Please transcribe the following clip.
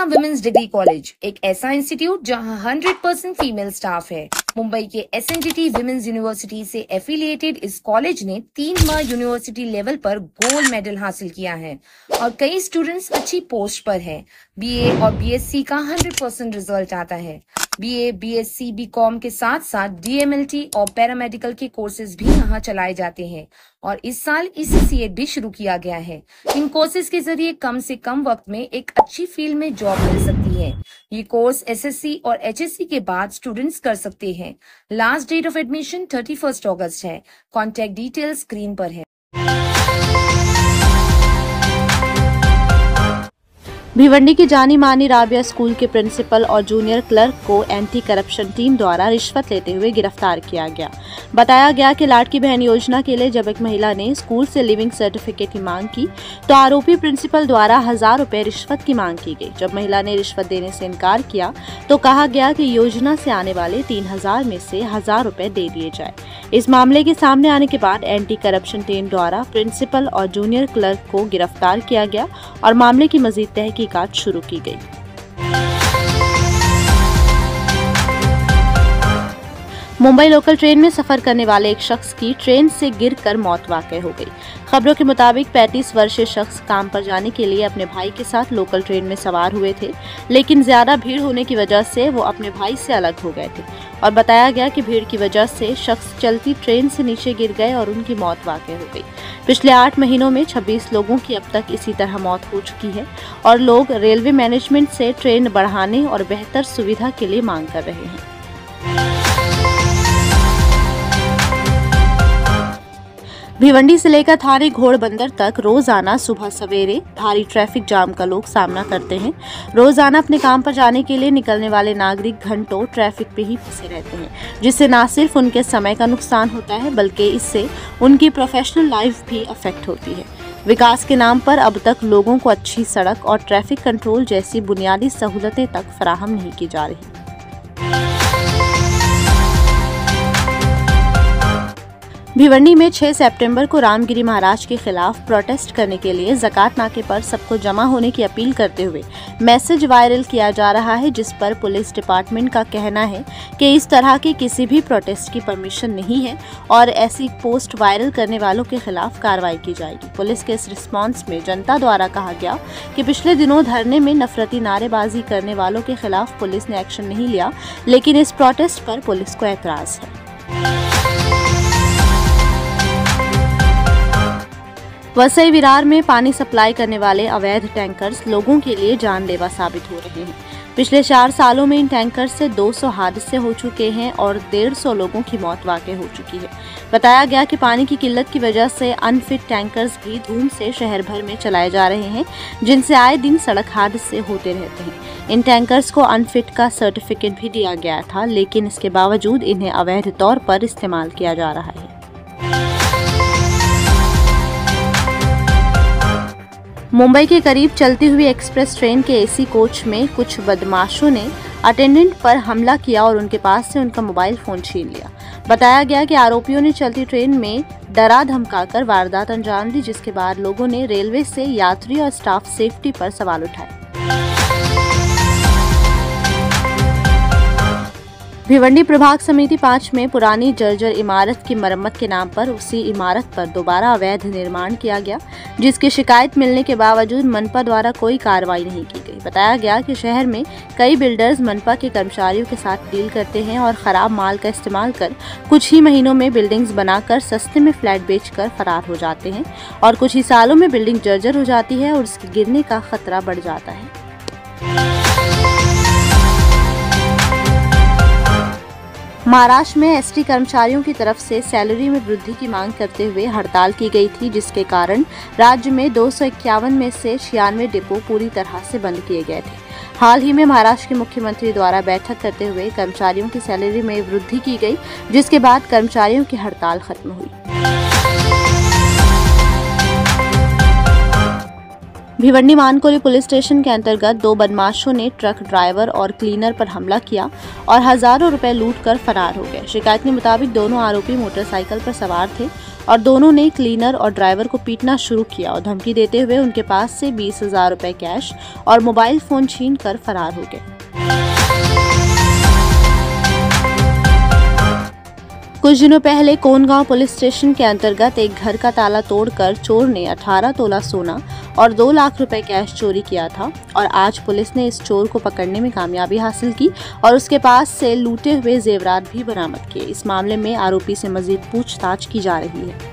Women's degree college एक ऐसा institute जहां 100% फीमेल स्टाफ है। मुंबई के SNDT विमेंस यूनिवर्सिटी से एफिलिएटेड इस कॉलेज ने 3 बार यूनिवर्सिटी लेवल पर गोल्ड मेडल हासिल किया है और कई स्टूडेंट्स अच्छी पोस्ट पर हैं। BA और BSc का 100% रिजल्ट आता है। BA, BSc, BCom के साथ साथ DMLT और पैरामेडिकल के कोर्सेज भी यहाँ चलाए जाते हैं और इस साल ECCA भी शुरू किया गया है। इन कोर्सेज के जरिए कम से कम वक्त में एक अच्छी फील्ड में जॉब मिल सकती है। ये कोर्स SSC और HSC के बाद स्टूडेंट्स कर सकते हैं। लास्ट डेट ऑफ एडमिशन 31 अगस्त है। कॉन्टैक्ट डिटेल स्क्रीन पर है। भिवंडी की जानी मानी राबिया स्कूल के प्रिंसिपल और जूनियर क्लर्क को एंटी करप्शन टीम द्वारा रिश्वत लेते हुए गिरफ्तार किया गया। बताया गया कि लाड़की बहन योजना के लिए जब एक महिला ने स्कूल से लिविंग सर्टिफिकेट की मांग की तो आरोपी प्रिंसिपल द्वारा 1000 रुपए रिश्वत की मांग की गई। जब महिला ने रिश्वत देने से इनकार किया तो कहा गया कि योजना से आने वाले 3000 में से 1000 रुपए दे दिए जाए। इस मामले के सामने आने के बाद एंटी करप्शन टीम द्वारा प्रिंसिपल और जूनियर क्लर्क को गिरफ्तार किया गया और मामले की मजीद तहकीकात शुरू की गई। मुंबई लोकल ट्रेन में सफर करने वाले एक शख्स की ट्रेन से गिरकर मौत वाक़ई हो गई। खबरों के मुताबिक 35 वर्षीय शख्स काम पर जाने के लिए अपने भाई के साथ लोकल ट्रेन में सवार हुए थे, लेकिन ज्यादा भीड़ होने की वजह से वो अपने भाई से अलग हो गए थे और बताया गया कि भीड़ की वजह से शख्स चलती ट्रेन से नीचे गिर गए और उनकी मौत वाक़ई हो गई। पिछले 8 महीनों में 26 लोगों की अब तक इसी तरह मौत हो चुकी है और लोग रेलवे मैनेजमेंट से ट्रेन बढ़ाने और बेहतर सुविधा के लिए मांग कर रहे हैं। भिवंडी से लेकर थाने घोड़बंदर तक रोजाना सुबह सवेरे भारी ट्रैफिक जाम का लोग सामना करते हैं। रोजाना अपने काम पर जाने के लिए निकलने वाले नागरिक घंटों ट्रैफिक पे ही फंसे रहते हैं, जिससे न सिर्फ उनके समय का नुकसान होता है बल्कि इससे उनकी प्रोफेशनल लाइफ भी अफेक्ट होती है। विकास के नाम पर अब तक लोगों को अच्छी सड़क और ट्रैफिक कंट्रोल जैसी बुनियादी सहूलतें तक फराहम नहीं की जा रही। भिवंडी में 6 सितंबर को रामगिरी महाराज के खिलाफ प्रोटेस्ट करने के लिए ज़कात नाके पर सबको जमा होने की अपील करते हुए मैसेज वायरल किया जा रहा है, जिस पर पुलिस डिपार्टमेंट का कहना है कि इस तरह के किसी भी प्रोटेस्ट की परमिशन नहीं है और ऐसी पोस्ट वायरल करने वालों के खिलाफ कार्रवाई की जाएगी। पुलिस के इस रिस्पॉन्स में जनता द्वारा कहा गया कि पिछले दिनों धरने में नफरती नारेबाजी करने वालों के खिलाफ पुलिस ने एक्शन नहीं लिया, लेकिन इस प्रोटेस्ट पर पुलिस को एतराज है। वसई विरार में पानी सप्लाई करने वाले अवैध टैंकर्स लोगों के लिए जानलेवा साबित हो रहे हैं। पिछले 4 सालों में इन टैंकर से 200 हादसे हो चुके हैं और 150 लोगों की मौत वाक़ई हो चुकी है। बताया गया कि पानी की किल्लत की वजह से अनफिट टैंकर्स भी धूम से शहर भर में चलाए जा रहे हैं, जिनसे आए दिन सड़क हादसे होते रहते हैं। इन टैंकर्स को अनफिट का सर्टिफिकेट भी दिया गया था, लेकिन इसके बावजूद इन्हें अवैध तौर पर इस्तेमाल किया जा रहा है। मुंबई के करीब चलती हुई एक्सप्रेस ट्रेन के AC कोच में कुछ बदमाशों ने अटेंडेंट पर हमला किया और उनके पास से उनका मोबाइल फोन छीन लिया। बताया गया कि आरोपियों ने चलती ट्रेन में डरा धमकाकर वारदात अंजाम दी, जिसके बाद लोगों ने रेलवे से यात्री और स्टाफ सेफ्टी पर सवाल उठाए। भिवंडी प्रभाग समिति 5 में पुरानी जर्जर इमारत की मरम्मत के नाम पर उसी इमारत पर दोबारा अवैध निर्माण किया गया, जिसकी शिकायत मिलने के बावजूद मनपा द्वारा कोई कार्रवाई नहीं की गई। बताया गया कि शहर में कई बिल्डर्स मनपा के कर्मचारियों के साथ डील करते हैं और खराब माल का इस्तेमाल कर कुछ ही महीनों में बिल्डिंग्स बनाकर सस्ते में फ्लैट बेचकर फरार हो जाते हैं और कुछ ही सालों में बिल्डिंग जर्जर हो जाती है और उसके गिरने का खतरा बढ़ जाता है। महाराष्ट्र में ST कर्मचारियों की तरफ से सैलरी में वृद्धि की मांग करते हुए हड़ताल की गई थी, जिसके कारण राज्य में 251 में से 96 डिपो पूरी तरह से बंद किए गए थे। हाल ही में महाराष्ट्र के मुख्यमंत्री द्वारा बैठक करते हुए कर्मचारियों की सैलरी में वृद्धि की गई, जिसके बाद कर्मचारियों की हड़ताल खत्म हुई। भिवंडी मानकोली पुलिस स्टेशन के अंतर्गत 2 बदमाशों ने ट्रक ड्राइवर और क्लीनर पर हमला किया और हजारों रुपए लूट कर फरार हो गए। शिकायत के मुताबिक दोनों आरोपी मोटरसाइकिल पर सवार थे और दोनों ने क्लीनर और ड्राइवर को पीटना शुरू किया और धमकी देते हुए उनके पास से 20,000 रुपए कैश और मोबाइल फोन छीन कर फरार हो गए। कुछ दिनों पहले कोनगांव पुलिस स्टेशन के अंतर्गत एक घर का ताला तोड़कर चोर ने 18 तोला सोना और 2 लाख रुपए कैश चोरी किया था और आज पुलिस ने इस चोर को पकड़ने में कामयाबी हासिल की और उसके पास से लूटे हुए जेवरात भी बरामद किए। इस मामले में आरोपी से मजीद पूछताछ की जा रही है।